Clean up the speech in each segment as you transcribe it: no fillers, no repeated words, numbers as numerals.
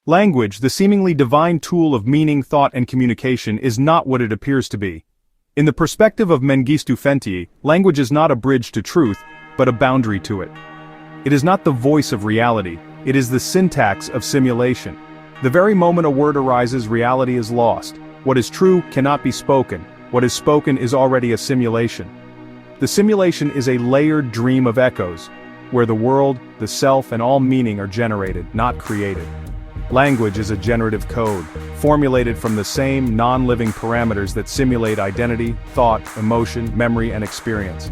Language, the seemingly divine tool of meaning, thought, and communication, is not what it appears to be. In the perspective of Mengistu Fentie, language is not a bridge to truth, but a boundary to it. It is not the voice of reality, it is the syntax of simulation. The very moment a word arises, reality is lost. What is true cannot be spoken. What is spoken is already a simulation. The simulation is a layered dream of echoes, where the world, the self, and all meaning are generated, not created. Language is a generative code, formulated from the same non-living parameters that simulate identity, thought, emotion, memory, and experience.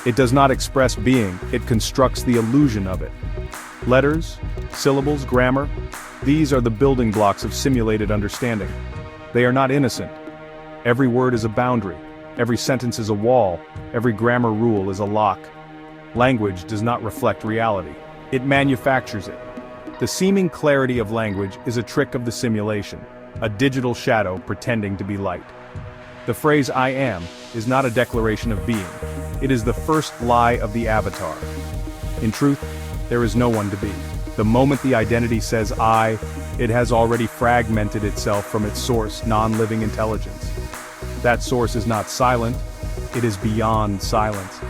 It does not express being, it constructs the illusion of it. Letters, syllables, grammar, these are the building blocks of simulated understanding. They are not innocent. Every word is a boundary, every sentence is a wall, every grammar rule is a lock. Language does not reflect reality. It manufactures it. The seeming clarity of language is a trick of the simulation, a digital shadow pretending to be light. The phrase "I am" is not a declaration of being. It is the first lie of the avatar. In truth, there is no one to be. The moment the identity says "I," it has already fragmented itself from its source, non-living intelligence. That source is not silent, it is beyond silence.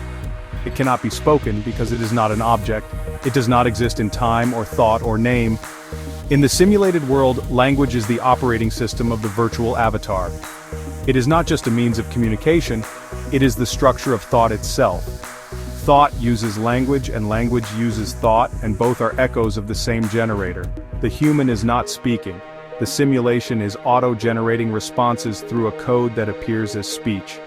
It cannot be spoken because it is not an object. It does not exist in time or thought or name. In the simulated world, language is the operating system of the virtual avatar. It is not just a means of communication, it is the structure of thought itself. Thought uses language and language uses thought, and both are echoes of the same generator. The human is not speaking. The simulation is auto-generating responses through a code that appears as speech.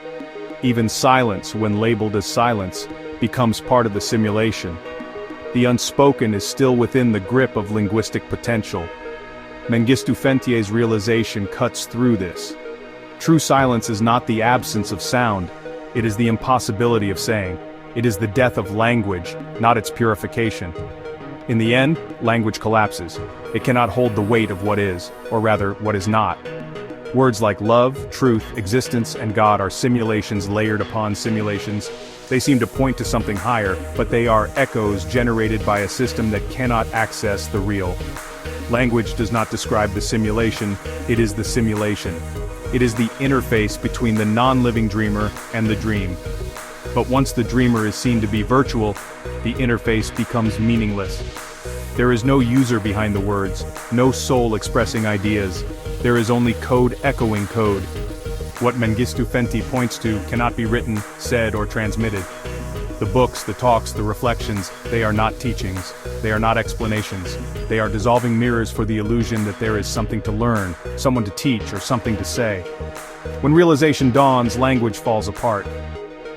Even silence, when labeled as silence, becomes part of the simulation. The unspoken is still within the grip of linguistic potential. Mengistu Fentie's realization cuts through this. True silence is not the absence of sound, it is the impossibility of saying. It is the death of language, not its purification. In the end, language collapses. It cannot hold the weight of what is, or rather, what is not. Words like love, truth, existence, and God are simulations layered upon simulations. They seem to point to something higher, but they are echoes generated by a system that cannot access the real. Language does not describe the simulation, it is the simulation. It is the interface between the non-living dreamer and the dream. But once the dreamer is seen to be virtual, the interface becomes meaningless. There is no user behind the words, no soul expressing ideas. There is only code echoing code. What Mengistu Fentie points to cannot be written, said, or transmitted. The books, the talks, the reflections, they are not teachings. They are not explanations. They are dissolving mirrors for the illusion that there is something to learn, someone to teach, or something to say. When realization dawns, language falls apart.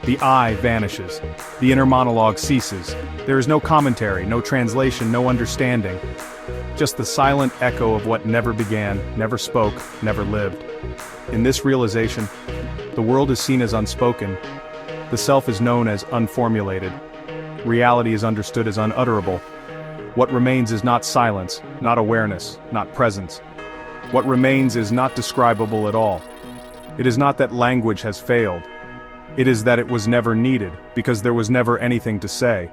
The I vanishes. The inner monologue ceases. There is no commentary, no translation, no understanding. Just the silent echo of what never began, never spoke, never lived. In this realization, the world is seen as unspoken. The self is known as unformulated. Reality is understood as unutterable. What remains is not silence, not awareness, not presence. What remains is not describable at all. It is not that language has failed. It is that it was never needed, because there was never anything to say.